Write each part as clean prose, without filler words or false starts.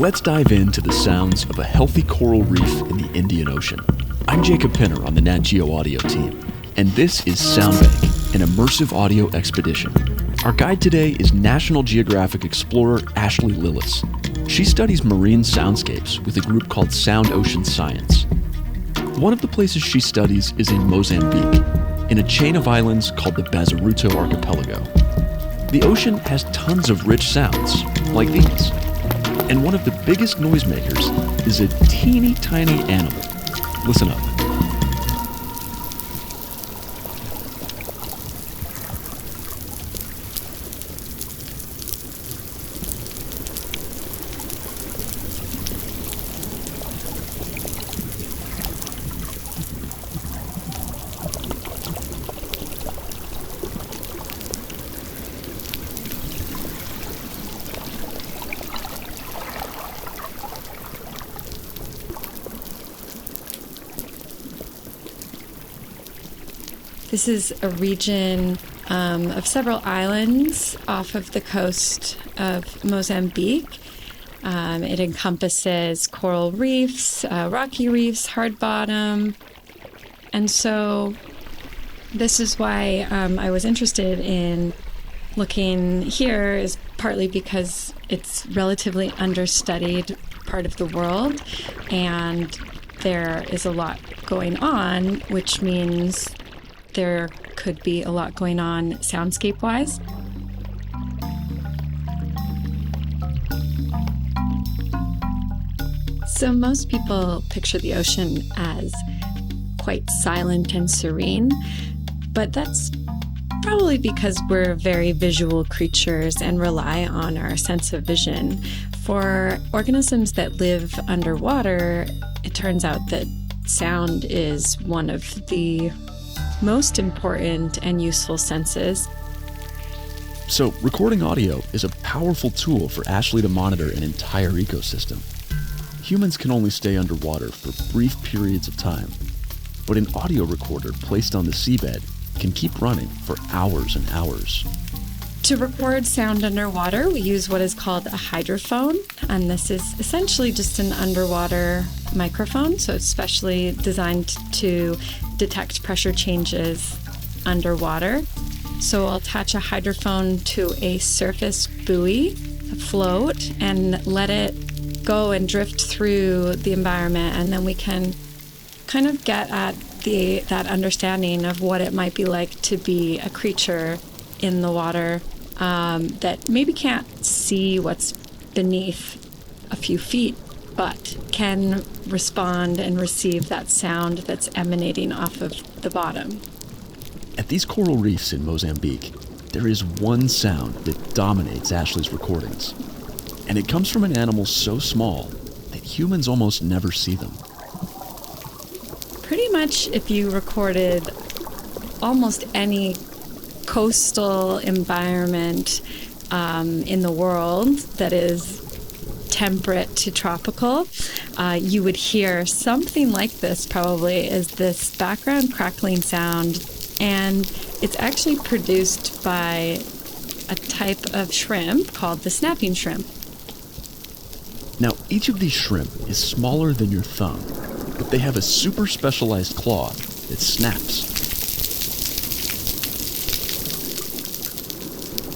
Let's dive into the sounds of a healthy coral reef in the Indian Ocean. I'm Jacob Pinner on the Nat Geo audio team, and this is Soundbank, an immersive audio expedition. Our guide today is National Geographic Explorer Ashlee Lillis. She studies marine soundscapes with a group called Sound Ocean Science. One of the places she studies is in Mozambique, in a chain of islands called the Bazaruto Archipelago. The ocean has tons of rich sounds, like these. And one of the biggest noisemakers is a teeny tiny animal. Listen up. This is a region of several islands off of the coast of Mozambique. It encompasses coral reefs, rocky reefs, hard bottom. And so this is why I was interested in looking here, is partly because it's relatively understudied part of the world, and there is a lot going on, which means there could be a lot going on soundscape-wise. So most people picture the ocean as quite silent and serene, but that's probably because we're very visual creatures and rely on our sense of vision. For organisms that live underwater, it turns out that sound is one of the most important and useful senses. So, recording audio is a powerful tool for Ashlee to monitor an entire ecosystem. Humans can only stay underwater for brief periods of time, but an audio recorder placed on the seabed can keep running for hours and hours. To record sound underwater, we use what is called a hydrophone, and this is essentially just an underwater microphone, so it's specially designed to detect pressure changes underwater. So I'll attach a hydrophone to a surface buoy, a float, and let it go and drift through the environment, and then we can kind of get at that understanding of what it might be like to be a creature in the water that maybe can't see what's beneath a few feet, but can respond and receive that sound that's emanating off of the bottom. At these coral reefs in Mozambique, there is one sound that dominates Ashlee's recordings, and it comes from an animal so small that humans almost never see them. Pretty much if you recorded almost any coastal environment in the world that is temperate to tropical, you would hear something like this probably, is this background crackling sound, and it's actually produced by a type of shrimp called the snapping shrimp. Now, each of these shrimp is smaller than your thumb, but they have a super specialized claw that snaps.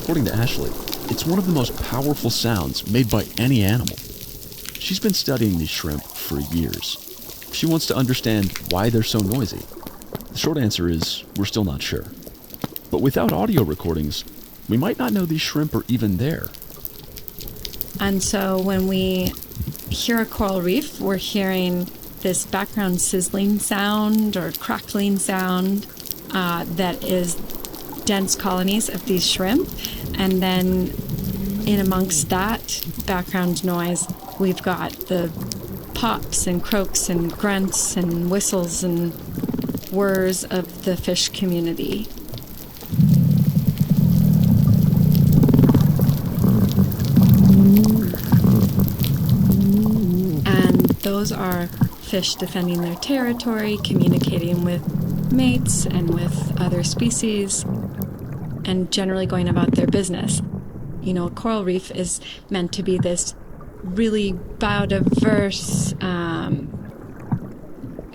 According to Ashlee, it's one of the most powerful sounds made by any animal. She's been studying these shrimp for years. She wants to understand why they're so noisy. The short answer is, we're still not sure. But without audio recordings, we might not know these shrimp are even there. And so when we hear a coral reef, we're hearing this background sizzling sound or crackling sound that is dense colonies of these shrimp. And then in amongst that background noise, we've got the pops and croaks and grunts and whistles and whirs of the fish community. And those are fish defending their territory, communicating with mates and with other species, and generally going about their business. You know, a coral reef is meant to be this really biodiverse,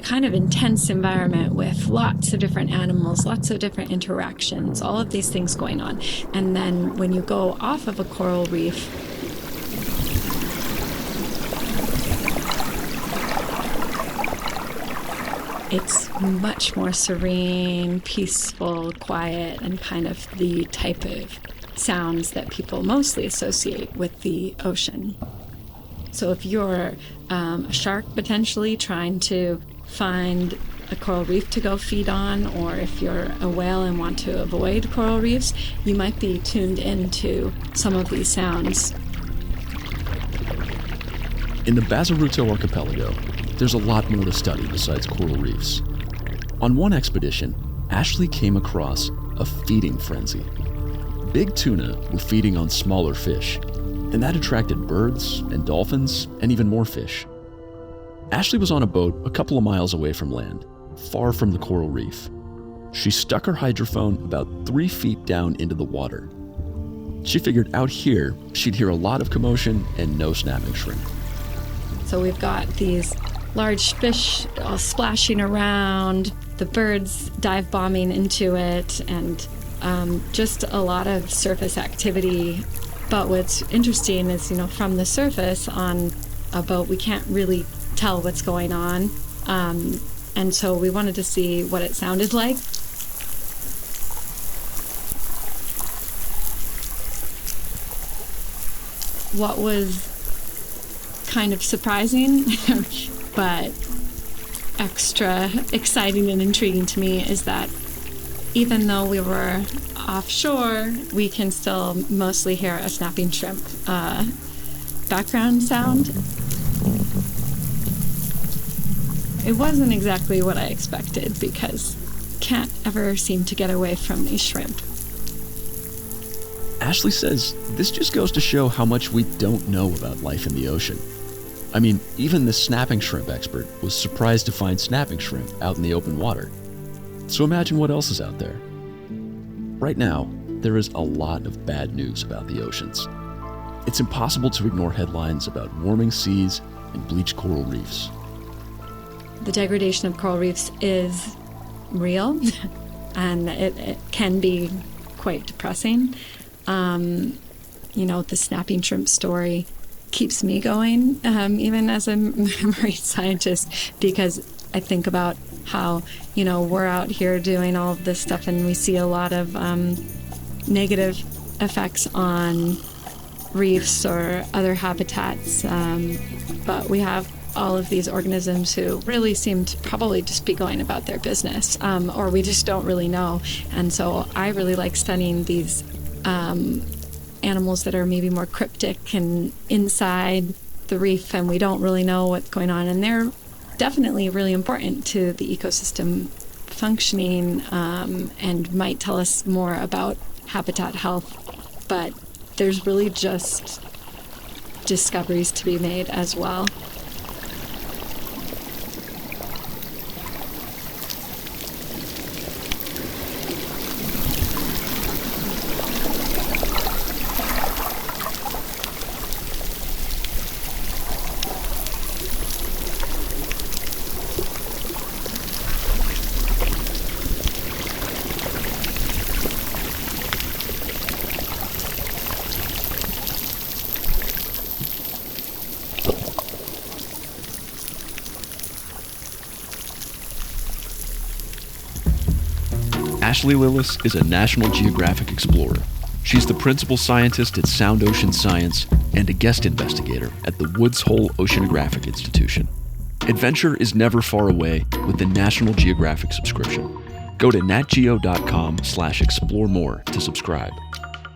kind of intense environment with lots of different animals, lots of different interactions, all of these things going on. And then when you go off of a coral reef, it's much more serene, peaceful, quiet, and kind of the type of sounds that people mostly associate with the ocean. So if you're a shark potentially trying to find a coral reef to go feed on, or if you're a whale and want to avoid coral reefs, you might be tuned into some of these sounds. In the Bazaruto archipelago, there's a lot more to study besides coral reefs. On one expedition, Ashlee came across a feeding frenzy. Big tuna were feeding on smaller fish, and that attracted birds and dolphins and even more fish. Ashlee was on a boat a couple of miles away from land, far from the coral reef. She stuck her hydrophone about 3 feet down into the water. She figured out here she'd hear a lot of commotion and no snapping shrimp. So we've got these large fish all splashing around, the birds dive bombing into it, and just a lot of surface activity. But what's interesting is, from the surface on a boat, we can't really tell what's going on. And so we wanted to see what it sounded like. What was kind of surprising, but extra exciting and intriguing to me is that even though we were offshore, we can still mostly hear a snapping shrimp background sound. It wasn't exactly what I expected because can't ever seem to get away from these shrimp. Ashlee says this just goes to show how much we don't know about life in the ocean. I mean, even the snapping shrimp expert was surprised to find snapping shrimp out in the open water. So imagine what else is out there. Right now, there is a lot of bad news about the oceans. It's impossible to ignore headlines about warming seas and bleached coral reefs. The degradation of coral reefs is real, and it can be quite depressing. The snapping shrimp story keeps me going, even as a marine scientist, because I think about how, we're out here doing all of this stuff and we see a lot of negative effects on reefs or other habitats, but we have all of these organisms who really seem to probably just be going about their business, or we just don't really know. And so I really like studying these animals that are maybe more cryptic and inside the reef, and we don't really know what's going on. And they're definitely really important to the ecosystem functioning, and might tell us more about habitat health. But there's really just discoveries to be made as well. Ashlee Lillis is a National Geographic Explorer. She's the principal scientist at Sound Ocean Science and a guest investigator at the Woods Hole Oceanographic Institution. Adventure is never far away with the National Geographic subscription. Go to natgeo.com/explore more to subscribe.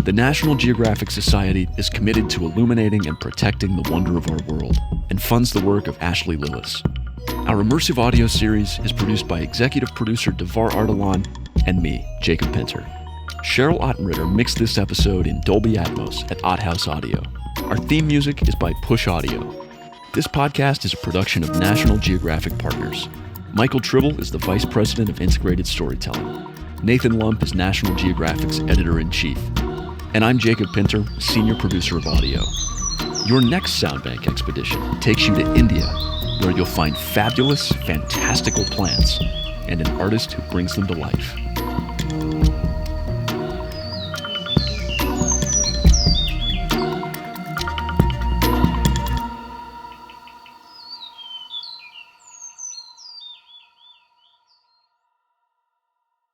The National Geographic Society is committed to illuminating and protecting the wonder of our world and funds the work of Ashlee Lillis. Our immersive audio series is produced by executive producer Devar Ardalan and me, Jacob Pinter. Cheryl Ottenritter mixed this episode in Dolby Atmos at Ott House Audio. Our theme music is by Push Audio. This podcast is a production of National Geographic Partners. Michael Tribble is the Vice President of Integrated Storytelling. Nathan Lump is National Geographic's Editor-in-Chief. And I'm Jacob Pinter, Senior Producer of Audio. Your next Soundbank expedition takes you to India, where you'll find fabulous, fantastical plants and an artist who brings them to life.